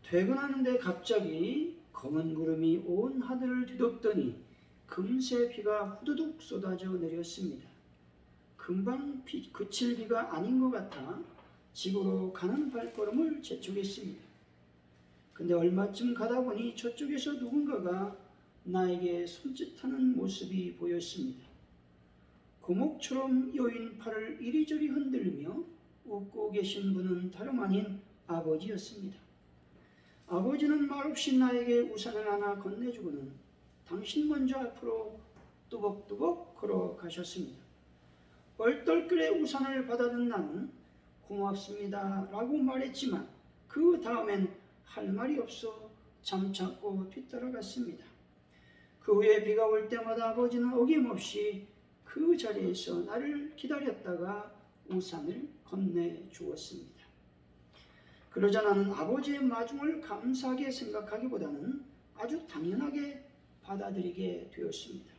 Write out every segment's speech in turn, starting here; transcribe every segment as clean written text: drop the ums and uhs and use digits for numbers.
퇴근하는데 갑자기 검은 구름이 온 하늘을 뒤덮더니 금세 비가 후두둑 쏟아져 내렸습니다. 금방 그칠 비가 아닌 것 같아 집으로 가는 발걸음을 재촉했습니다. 근데 얼마쯤 가다 보니 저쪽에서 누군가가 나에게 손짓하는 모습이 보였습니다. 고목처럼 여인 팔을 이리저리 흔들며 웃고 계신 분은 다름 아닌 아버지였습니다. 아버지는 말없이 나에게 우산을 하나 건네주고는 당신 먼저 앞으로 뚜벅뚜벅 걸어가셨습니다. 얼떨결에 우산을 받아든 나는 고맙습니다 라고 말했지만 그 다음엔 할 말이 없어 잠자코 뒤따라갔습니다. 그 후에 비가 올 때마다 아버지는 어김없이 그 자리에서 나를 기다렸다가 우산을 건네주었습니다. 그러자 나는 아버지의 마중을 감사하게 생각하기보다는 아주 당연하게 받아들이게 되었습니다.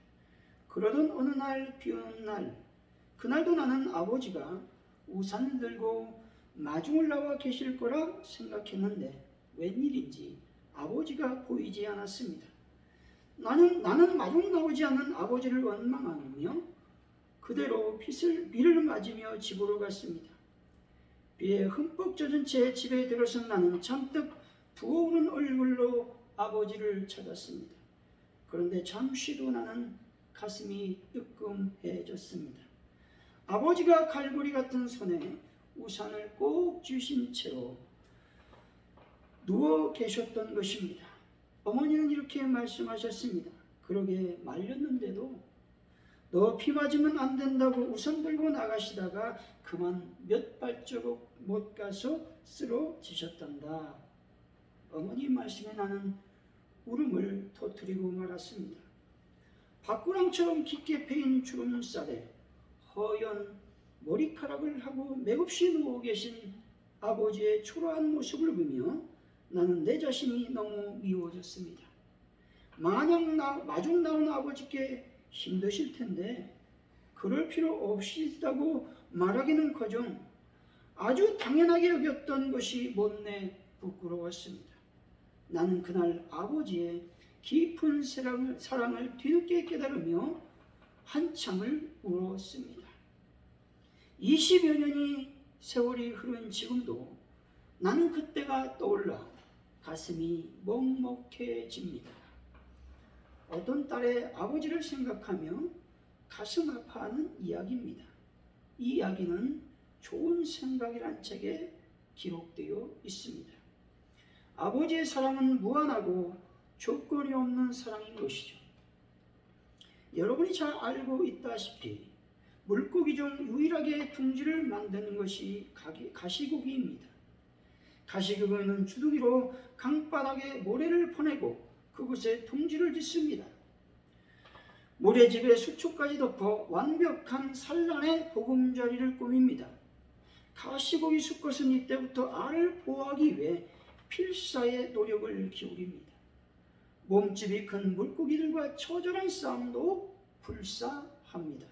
그러던 어느 날 비오는 날, 그날도 나는 아버지가 우산을 들고 마중을 나와 계실 거라 생각했는데 웬일인지 아버지가 보이지 않았습니다. 나는 마중 나오지 않는 아버지를 원망하며 그대로 비를 맞으며 집으로 갔습니다. 비에 흠뻑 젖은 채 집에 들어선 나는 잔뜩 부어오른 얼굴로 아버지를 찾았습니다. 그런데 잠시도 나는 가슴이 뜨끔해졌습니다. 아버지가 갈고리 같은 손에 우산을 꼭 쥐신 채로 누워 계셨던 것입니다. 어머니는 이렇게 말씀하셨습니다. 그러게 말렸는데도 너 피 맞으면 안 된다고 우산 들고 나가시다가 그만 몇 발자국 못 가서 쓰러지셨단다. 어머니 말씀에 나는 울음을 터뜨리고 말았습니다. 밭구랑처럼 깊게 패인 주름살에 허연 머리카락을 하고 맥없이 누워 계신 아버지의 초라한 모습을 보며 나는 내 자신이 너무 미워졌습니다. 마중 나온 아버지께 힘드실 텐데 그럴 필요 없이다고 말하기는커녕 아주 당연하게 여겼던 것이 못내 부끄러웠습니다. 나는 그날 아버지의 깊은 사랑을 뒤늦게 깨달으며 한참을 울었습니다. 20여 년이 세월이 흐른 지금도 나는 그때가 떠올라 가슴이 먹먹해집니다. 어떤 딸의 아버지를 생각하며 가슴 아파하는 이야기입니다. 이 이야기는 좋은 생각이란 책에 기록되어 있습니다. 아버지의 사랑은 무한하고 조건이 없는 사랑인 것이죠. 여러분이 잘 알고 있다시피 물고기 중 유일하게 둥지를 만드는 것이 가시고기입니다. 가시고기는 주둥이로 강바닥에 모래를 퍼내고 그곳에 둥지를 짓습니다. 모래집에 수초까지 덮어 완벽한 산란의 보금자리를 꾸밉니다. 가시고기 수컷은 이때부터 알을 보호하기 위해 필사의 노력을 기울입니다. 몸집이 큰 물고기들과 처절한 싸움도 불사합니다.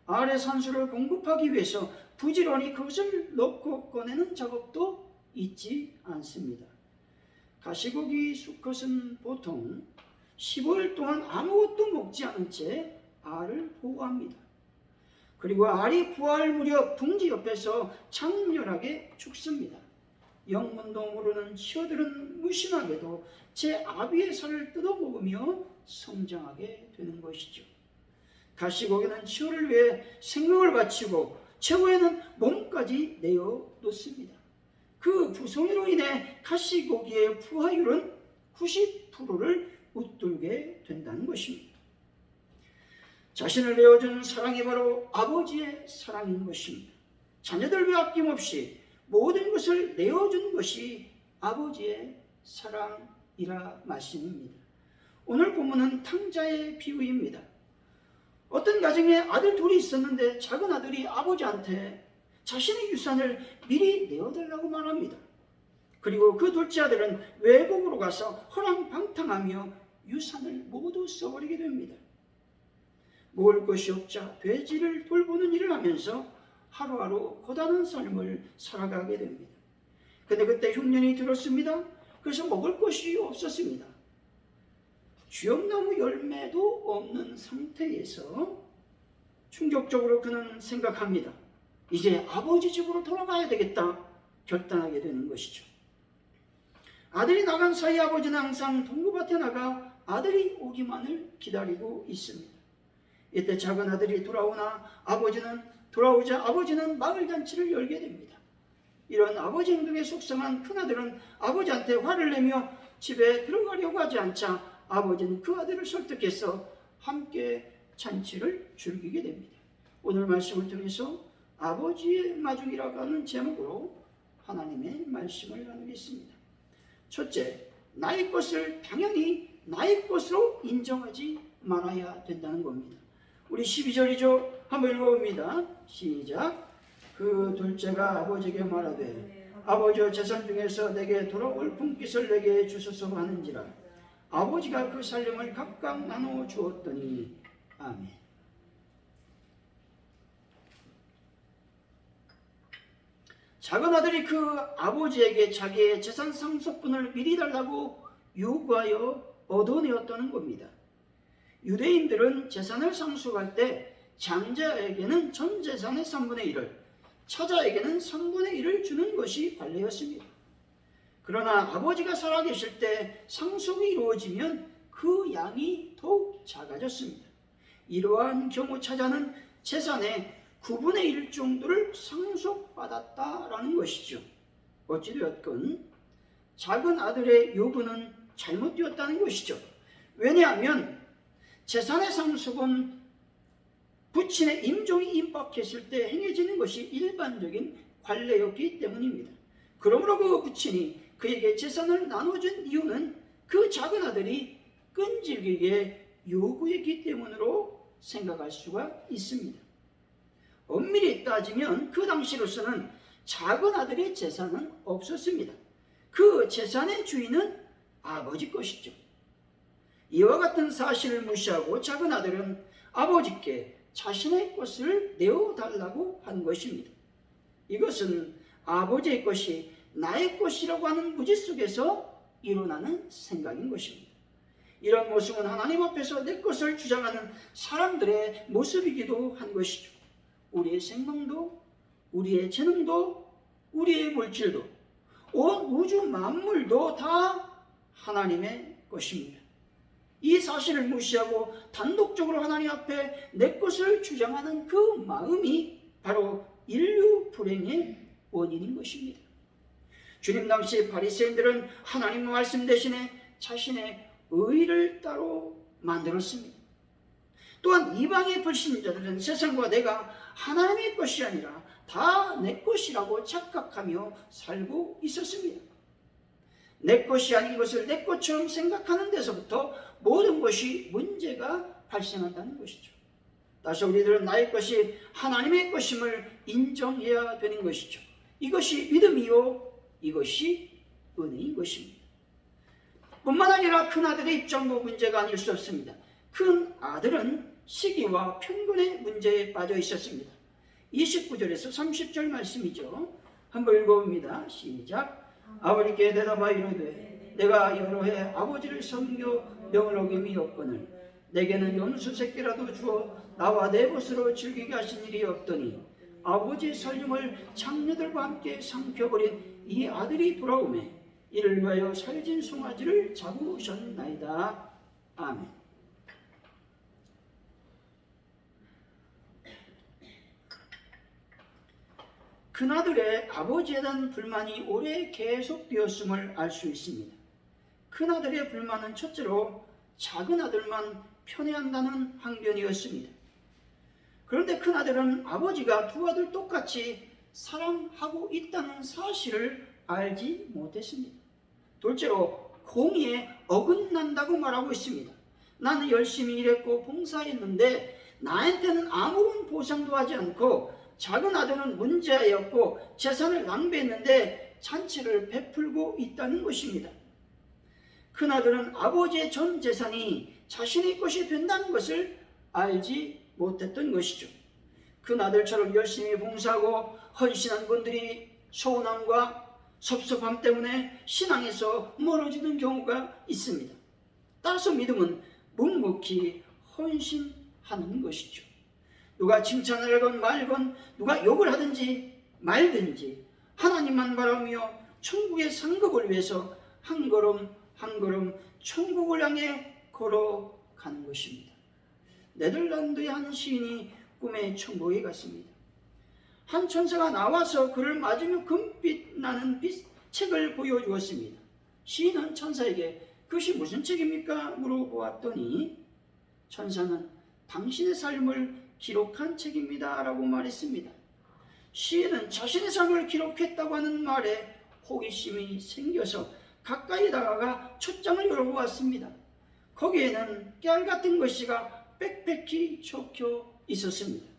알의 산소를 공급하기 위해서 부지런히 그것을 넣고 꺼내는 작업도 잊지 않습니다. 가시고기 수컷은 보통 15일 동안 아무것도 먹지 않은 채 알을 보호합니다. 그리고 알이 부화할 무렵 둥지 옆에서 장렬하게 죽습니다. 영문도 모르는 치어들은 무심하게도 제 아비의 살을 뜯어먹으며 성장하게 되는 것이죠. 가시고기는 치어를 위해 생명을 바치고 최후에는 몸까지 내어놓습니다. 그 부송이로 인해 가시고기의 부화율은 90%를 웃돌게 된다는 것입니다. 자신을 내어준 사랑이 바로 아버지의 사랑인 것입니다. 자녀들 위해 아낌없이 모든 것을 내어준 것이 아버지의 사랑이라 말씀입니다. 오늘 본문은 탕자의 비유입니다. 어떤 가정에 아들 둘이 있었는데 작은 아들이 아버지한테 자신의 유산을 미리 내어달라고 말합니다. 그리고 그 둘째 아들은 외국으로 가서 허랑방탕하며 유산을 모두 써버리게 됩니다. 먹을 것이 없자 돼지를 돌보는 일을 하면서 하루하루 고단한 삶을 살아가게 됩니다. 근데 그때 흉년이 들었습니다. 그래서 먹을 것이 없었습니다. 주엽나무 열매도 없는 상태에서 충격적으로 그는 생각합니다. 이제 아버지 집으로 돌아가야 되겠다 결단하게 되는 것이죠. 아들이 나간 사이 아버지는 항상 동구밭에 나가 아들이 오기만을 기다리고 있습니다. 이때 작은 아들이 돌아오자 아버지는 마을잔치를 열게 됩니다. 이런 아버지 행동에 속상한 큰아들은 아버지한테 화를 내며 집에 들어가려고 하지 않자 아버지는 그 아들을 설득해서 함께 잔치를 즐기게 됩니다. 오늘 말씀을 통해서 아버지의 마중이라고 하는 제목으로 하나님의 말씀을 나누겠습니다. 첫째, 나의 것을 당연히 나의 것으로 인정하지 말아야 된다는 겁니다. 우리 12절이죠. 한번 읽어봅니다. 시작. 그 둘째가 아버지에게 말하되 아버지여 재산 중에서 내게 돌아올 분깃을 내게 주소서 하는지라. 아버지가 그 살림을 각각 나누어 주었더니 아멘. 작은 아들이 그 아버지에게 자기의 재산 상속분을 미리 달라고 요구하여 얻어내었다는 겁니다. 유대인들은 재산을 상속할 때 장자에게는 전 재산의 3분의 1을, 처자에게는 3분의 1을 주는 것이 관례였습니다. 그러나 아버지가 살아계실 때 상속이 이루어지면 그 양이 더욱 작아졌습니다. 이러한 경우 처자는 재산의 9분의 1 정도를 상속받았다라는 것이죠. 어찌되었건 작은 아들의 요구는 잘못되었다는 것이죠. 왜냐하면 재산의 상속은 부친의 임종이 임박했을 때 행해지는 것이 일반적인 관례였기 때문입니다. 그러므로 그 부친이 그에게 재산을 나눠준 이유는 그 작은 아들이 끈질기게 요구했기 때문으로 생각할 수가 있습니다. 엄밀히 따지면 그 당시로서는 작은 아들의 재산은 없었습니다. 그 재산의 주인은 아버지 것이죠. 이와 같은 사실을 무시하고 작은 아들은 아버지께 자신의 것을 내어달라고 한 것입니다. 이것은 아버지의 것이 나의 것이라고 하는 무지 속에서 일어나는 생각인 것입니다. 이런 모습은 하나님 앞에서 내 것을 주장하는 사람들의 모습이기도 한 것이죠. 우리의 생명도, 우리의 재능도, 우리의 물질도, 온 우주 만물도 다 하나님의 것입니다. 이 사실을 무시하고 단독적으로 하나님 앞에 내 것을 주장하는 그 마음이 바로 인류 불행의 원인인 것입니다. 주님 당시 바리새인들은 하나님 말씀 대신에 자신의 의를 따로 만들었습니다. 또한 이방의 불신자들은 세상과 내가 하나님의 것이 아니라 다 내 것이라고 착각하며 살고 있었습니다. 내 것이 아닌 것을 내 것처럼 생각하는 데서부터 모든 것이 문제가 발생한다는 것이죠. 따라서 우리들은 나의 것이 하나님의 것임을 인정해야 되는 것이죠. 이것이 믿음이요, 이것이 은혜인 것입니다. 뿐만 아니라 큰 아들의 입장도 문제가 아닐 수 없습니다. 큰 아들은 시기와 편견의 문제에 빠져 있었습니다. 29절에서 30절 말씀이죠. 한번 읽어봅니다. 시작. 아버지께 대답하여 이르되 내가 여러 해 아버지를 섬겨 명을 어김이 없거늘 내게는 염소 새끼라도 주어 나와 내 것으로 즐기게 하신 일이 없더니 아버지의 살림을 장녀들과 함께 삼켜버린 이 아들이 돌아오매 이를 위하여 살진 송아지를 잡으셨나이다. 아멘. 큰아들의 아버지에 대한 불만이 오래 계속되었음을 알 수 있습니다. 큰아들의 불만은 첫째로 작은 아들만 편애한다는 항변이었습니다. 그런데 큰아들은 아버지가 두 아들 똑같이 사랑하고 있다는 사실을 알지 못했습니다. 둘째로 공의에 어긋난다고 말하고 있습니다. 나는 열심히 일했고 봉사했는데 나한테는 아무런 보상도 하지 않고 작은 아들은 문제였고 재산을 낭비했는데 잔치를 베풀고 있다는 것입니다. 큰아들은 아버지의 전 재산이 자신의 것이 된다는 것을 알지 못했던 것이죠. 큰아들처럼 열심히 봉사하고 헌신한 분들이 서운함과 섭섭함 때문에 신앙에서 멀어지는 경우가 있습니다. 따라서 믿음은 묵묵히 헌신하는 것이죠. 누가 칭찬을 하건 말건, 누가 욕을 하든지 말든지 하나님만 바라며 천국의 상급을 위해서 한 걸음 한 걸음 천국을 향해 걸어가는 것입니다. 네덜란드의 한 시인이 꿈에 천국에 갔습니다. 한 천사가 나와서 그를 맞으며 금빛 나는 책을 보여주었습니다. 시인은 천사에게 그것이 무슨 책입니까? 물어보았더니 천사는 당신의 삶을 기록한 책입니다 라고 말했습니다. 시인은 자신의 삶을 기록했다고 하는 말에 호기심이 생겨서 가까이 다가가 첫 장을 열어보았습니다. 거기에는 깨알 같은 글씨가 빽빽히 적혀 있었습니다.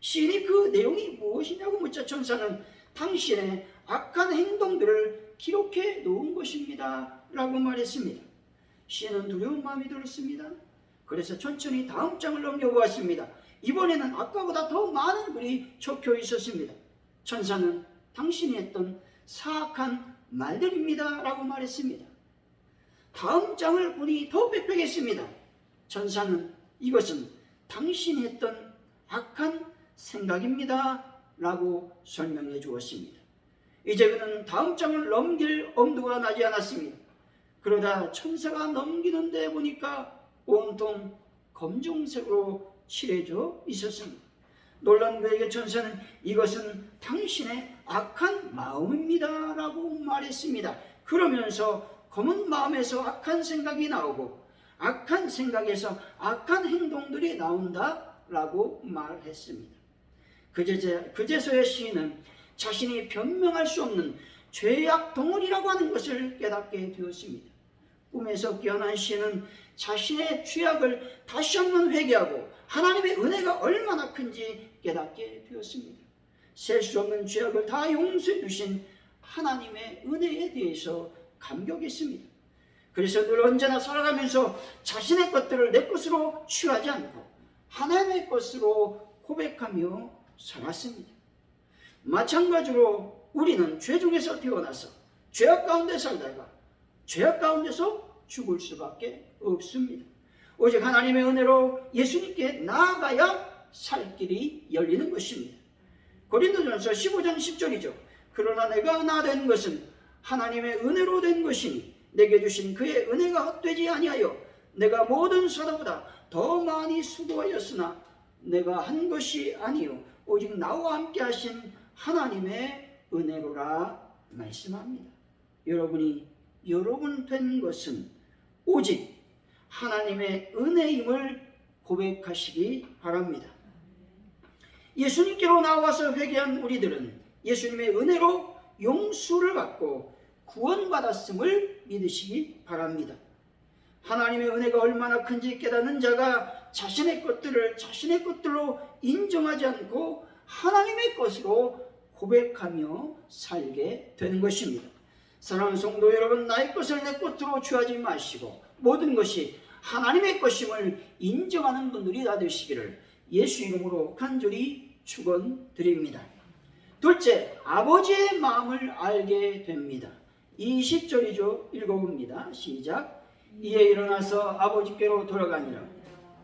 시인이 그 내용이 무엇이냐고 묻자 천사는 당신의 악한 행동들을 기록해 놓은 것입니다 라고 말했습니다. 시인은 두려운 마음이 들었습니다. 그래서 천천히 다음 장을 넘겨보았습니다. 이번에는 아까보다 더 많은 글이 적혀 있었습니다. 천사는 당신이 했던 사악한 말들입니다 라고 말했습니다. 다음 장을 보니 더 빽빽했습니다. 천사는 이것은 당신이 했던 악한 생각입니다 라고 설명해 주었습니다. 이제 그는 다음 장을 넘길 엄두가 나지 않았습니다. 그러다 천사가 넘기는 데 보니까 온통 검정색으로 칠해져 있었습니다. 놀란 그에게 천사는 이것은 당신의 악한 마음입니다 라고 말했습니다. 그러면서 검은 마음에서 악한 생각이 나오고 악한 생각에서 악한 행동들이 나온다 라고 말했습니다. 그제서야 시인은 자신이 변명할 수 없는 죄악 덩어리라고 하는 것을 깨닫게 되었습니다. 꿈에서 깨어난 시인은 자신의 죄악을 다시 한번 회개하고 하나님의 은혜가 얼마나 큰지 깨닫게 되었습니다. 셀 수 없는 죄악을 다 용서해 주신 하나님의 은혜에 대해서 감격했습니다. 그래서 늘 언제나 살아가면서 자신의 것들을 내 것으로 취하지 않고 하나님의 것으로 고백하며 살았습니다. 마찬가지로 우리는 죄 중에서 태어나서 죄악 가운데 살다가 죄악 가운데서 죽을 수밖에 없습니다. 오직 하나님의 은혜로 예수님께 나아가야 살 길이 열리는 것입니다. 고린도전서 15장 10절이죠. 그러나 내가 나 된 것은 하나님의 은혜로 된 것이니 내게 주신 그의 은혜가 헛되지 아니하여 내가 모든 사도보다 더 많이 수고하였으나 내가 한 것이 아니요 오직 나와 함께 하신 하나님의 은혜로라 말씀합니다. 여러분 된 것은 오직 하나님의 은혜임을 고백하시기 바랍니다. 예수님께로 나와서 회개한 우리들은 예수님의 은혜로 용서를 받고 구원받았음을 믿으시기 바랍니다. 하나님의 은혜가 얼마나 큰지 깨닫는 자가 자신의 것들을 자신의 것들로 인정하지 않고 하나님의 것으로 고백하며 살게 되는 것입니다. 사랑하는 성도 여러분, 나의 것을 내 것으로 취하지 마시고 모든 것이 하나님의 것임을 인정하는 분들이 다 되시기를 예수 이름으로 간절히 축원드립니다. 둘째, 아버지의 마음을 알게 됩니다. 20절이죠. 읽어봅니다. 시작. 이에 일어나서 아버지께로 돌아가니라.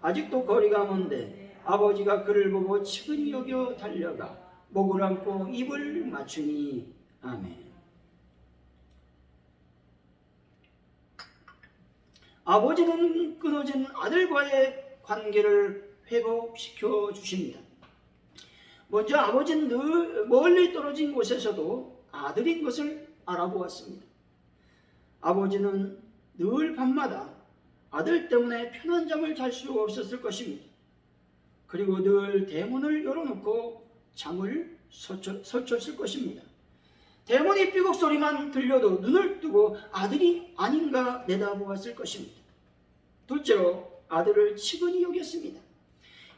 아직도 거리가 먼데 아버지가 그를 보고 측은히 여겨 달려가 목을 안고 입을 맞추니. 아멘. 아버지는 끊어진 아들과의 관계를 회복시켜 주십니다. 먼저 아버지는 늘 멀리 떨어진 곳에서도 아들인 것을 알아보았습니다. 아버지는 늘 밤마다 아들 때문에 편한 잠을 잘 수 없었을 것입니다. 그리고 늘 대문을 열어놓고 잠을 설쳤을 것입니다. 대문이 삐걱 소리만 들려도 눈을 뜨고 아들이 아닌가 내다보았을 것입니다. 둘째로 아들을 측은히 여겼습니다.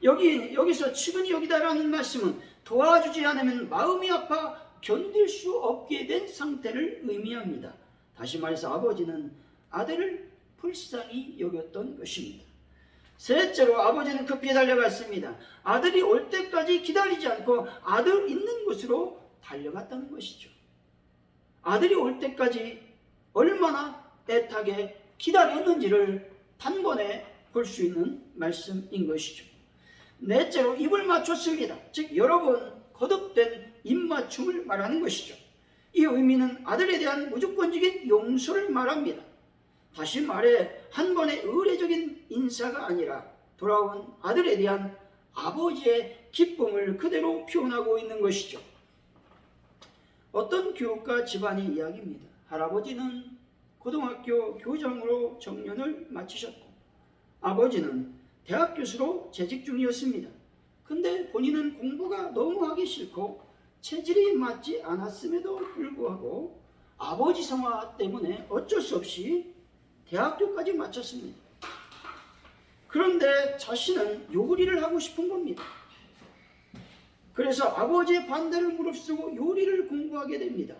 여기서 측은히 여기다라는 말씀은 도와주지 않으면 마음이 아파 견딜 수 없게 된 상태를 의미합니다. 다시 말해서 아버지는 아들을 불쌍히 여겼던 것입니다. 셋째로 아버지는 급히 달려갔습니다. 아들이 올 때까지 기다리지 않고 아들 있는 곳으로 달려갔다는 것이죠. 아들이 올 때까지 얼마나 애타게 기다렸는지를 단번에 볼 수 있는 말씀인 것이죠. 넷째로 입을 맞췄습니다. 즉 여러 번 거듭된 입맞춤을 말하는 것이죠. 이 의미는 아들에 대한 무조건적인 용서를 말합니다. 다시 말해 한 번의 의례적인 인사가 아니라 돌아온 아들에 대한 아버지의 기쁨을 그대로 표현하고 있는 것이죠. 어떤 교육가 집안의 이야기입니다. 할아버지는 고등학교 교장으로 정년을 마치셨고 아버지는 대학 교수로 재직 중이었습니다. 근데 본인은 공부가 너무 하기 싫고 체질이 맞지 않았음에도 불구하고 아버지 성화 때문에 어쩔 수 없이 대학교까지 마쳤습니다. 그런데 자신은 요리를 하고 싶은 겁니다. 그래서 아버지의 반대를 무릅쓰고 요리를 공부하게 됩니다.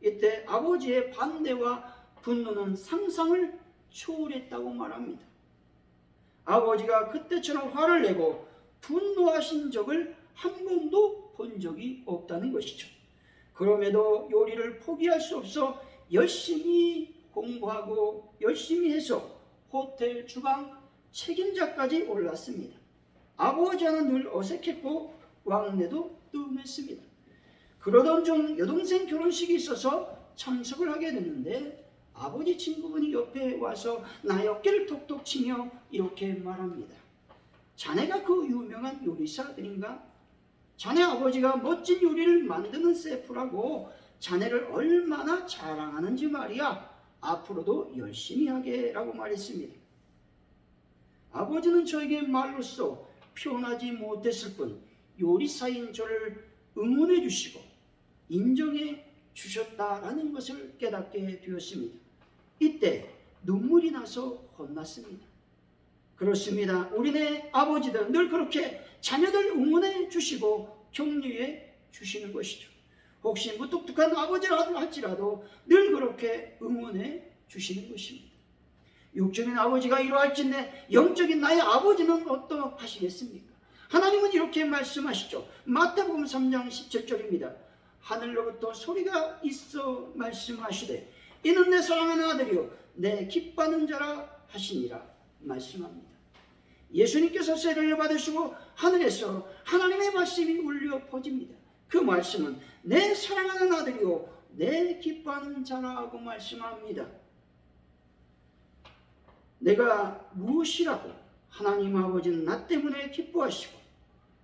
이때 아버지의 반대와 분노는 상상을 초월했다고 말합니다. 아버지가 그때처럼 화를 내고 분노하신 적을 한 번도 본 적이 없다는 것이죠. 그럼에도 요리를 포기할 수 없어 열심히 공부하고 열심히 해서 호텔 주방 책임자까지 올랐습니다. 아버지와는 늘 어색했고 왕래도 뜸했습니다. 그러던 중 여동생 결혼식이 있어서 참석을 하게 됐는데 아버지 친구분이 옆에 와서 나의 어깨를 톡톡 치며 이렇게 말합니다. 자네가 그 유명한 요리사 아들인가? 자네 아버지가 멋진 요리를 만드는 셰프라고 자네를 얼마나 자랑하는지 말이야. 앞으로도 열심히 하게 라고 말했습니다. 아버지는 저에게 말로써 표현하지 못했을 뿐 요리사인 저를 응원해 주시고 인정해 주셨다라는 것을 깨닫게 되었습니다. 이때 눈물이 나서 혼났습니다. 그렇습니다. 우리네 아버지들 늘 그렇게 자녀들 응원해 주시고 격려해 주시는 것이죠. 혹시 무뚝뚝한 아버지라 할지라도 늘 그렇게 응원해 주시는 것입니다. 육적인 아버지가 이러할진대 영적인 나의 아버지는 어떠하시겠습니까? 하나님은 이렇게 말씀하시죠. 마태복음 3장 17절입니다. 하늘로부터 소리가 있어 말씀하시되 이는 내 사랑하는 아들이요 내 기뻐하는 자라 하시니라 말씀합니다. 예수님께서 세례를 받으시고 하늘에서 하나님의 말씀이 울려 퍼집니다. 그 말씀은 내 사랑하는 아들이요 내 기뻐하는 자라고 말씀합니다. 내가 무엇이라고 하나님 아버지는 나 때문에 기뻐하시고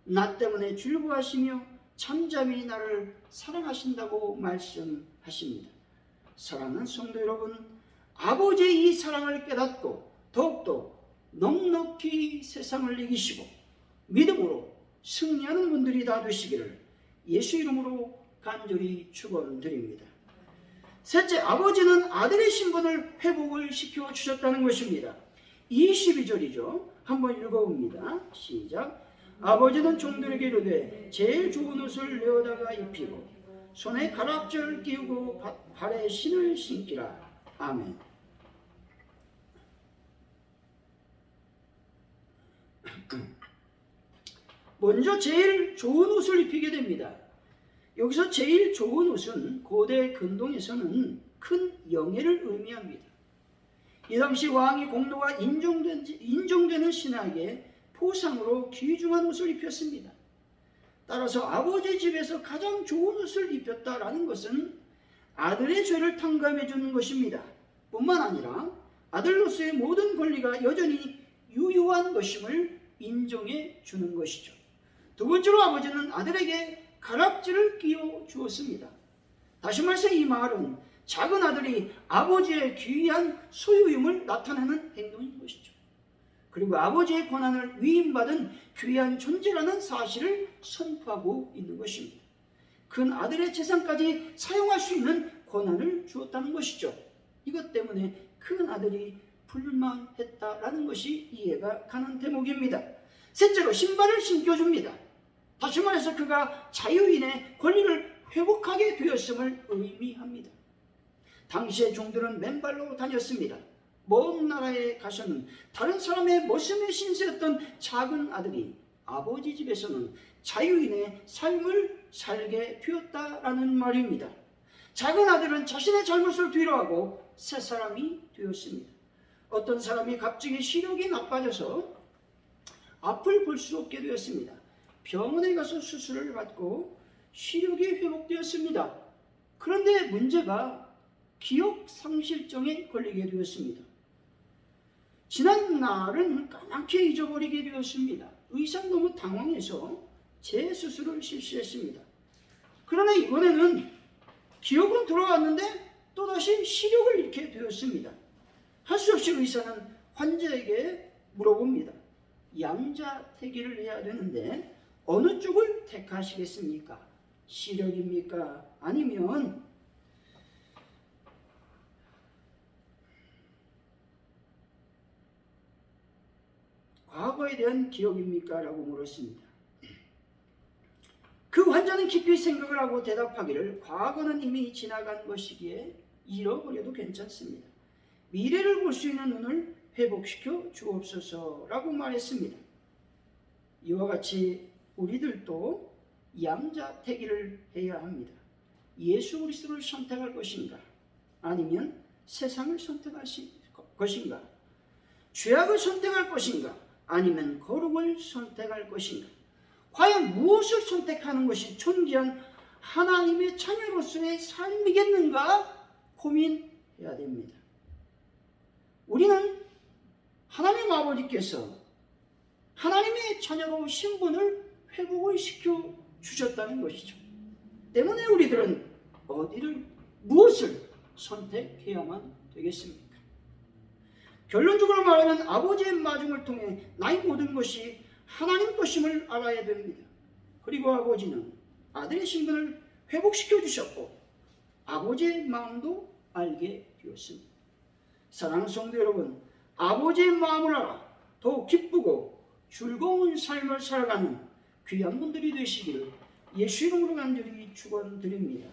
나 때문에 즐거워하시며 잠잠히 나를 사랑하신다고 말씀하십니다. 사랑하는 성도 여러분, 아버지의 이 사랑을 깨닫고 더욱더 넉넉히 세상을 이기시고 믿음으로 승리하는 분들이 다 되시기를 예수 이름으로 간절히 축원드립니다. 셋째, 아버지는 아들의 신분을 회복을 시켜 주셨다는 것입니다. 22절이죠. 한번 읽어봅니다. 시작. 아버지는 종들에게 이르되 제일 좋은 옷을 내어다가 입히고 손에 가락지를 끼우고 발에 신을 신기라. 아멘. 먼저 제일 좋은 옷을 입히게 됩니다. 여기서 제일 좋은 옷은 고대 근동에서는 큰 영예를 의미합니다. 이 당시 왕이 공로가 인정되는 신하에게 포상으로 귀중한 옷을 입혔습니다. 따라서 아버지 집에서 가장 좋은 옷을 입혔다라는 것은 아들의 죄를 탕감해 주는 것입니다. 뿐만 아니라 아들로서의 모든 권리가 여전히 유효한 것임을 인정해 주는 것이죠. 두 번째로 아버지는 아들에게 가락지를 끼워 주었습니다. 다시 말해서 이 말은 작은 아들이 아버지의 귀한 소유임을 나타내는 행동인 것이죠. 그리고 아버지의 권한을 위임받은 귀한 존재라는 사실을 선포하고 있는 것입니다. 큰 아들의 재산까지 사용할 수 있는 권한을 주었다는 것이죠. 이것 때문에 큰 아들이 불만했다라는 것이 이해가 가는 대목입니다. 셋째로 신발을 신겨줍니다. 다시 말해서 그가 자유인의 권리를 회복하게 되었음을 의미합니다. 당시의 종들은 맨발로 다녔습니다. 먼 나라에 가서는 다른 사람의 머슴의 신세였던 작은 아들이 아버지 집에서는 자유인의 삶을 살게 되었다라는 말입니다. 작은 아들은 자신의 잘못을 뒤로하고 새 사람이 되었습니다. 어떤 사람이 갑자기 시력이 나빠져서 앞을 볼 수 없게 되었습니다. 병원에 가서 수술을 받고 시력이 회복되었습니다. 그런데 문제가 기억 상실증에 걸리게 되었습니다. 지난 날은 까맣게 잊어버리게 되었습니다. 의사는 너무 당황해서 재수술을 실시했습니다. 그러나 이번에는 기억은 돌아왔는데 또다시 시력을 잃게 되었습니다. 할 수 없이 의사는 환자에게 물어봅니다. 양자택일을 해야 되는데 어느 쪽을 택하시겠습니까? 시력입니까? 아니면 과거에 대한 기억입니까? 라고 물었습니다. 그 환자는 깊이 생각을 하고 대답하기를 과거는 이미 지나간 것이기에 잃어버려도 괜찮습니다. 미래를 볼 수 있는 눈을 회복시켜 주옵소서라고 말했습니다. 이와 같이 우리들도 양자택일을 해야 합니다. 예수 그리스도를 선택할 것인가? 아니면 세상을 선택할 것인가? 죄악을 선택할 것인가? 아니면 거룩을 선택할 것인가? 과연 무엇을 선택하는 것이 존귀한 하나님의 자녀로서의 삶이겠는가 고민해야 됩니다. 우리는 하나님 아버지께서 하나님의 자녀로 신분을 회복을 시켜 주셨다는 것이죠. 때문에 우리들은 무엇을 선택해야만 되겠습니까? 결론적으로 말하면 아버지의 마중을 통해 나의 모든 것이 하나님 것임을 알아야 됩니다. 그리고 아버지는 아들의 신분을 회복시켜 주셨고 아버지의 마음도 알게 되었습니다. 사랑하는 성도 여러분, 아버지의 마음을 알아 더욱 기쁘고 즐거운 삶을 살아가는 귀한 분들이 되시기를 예수 이름으로 간절히 축원드립니다.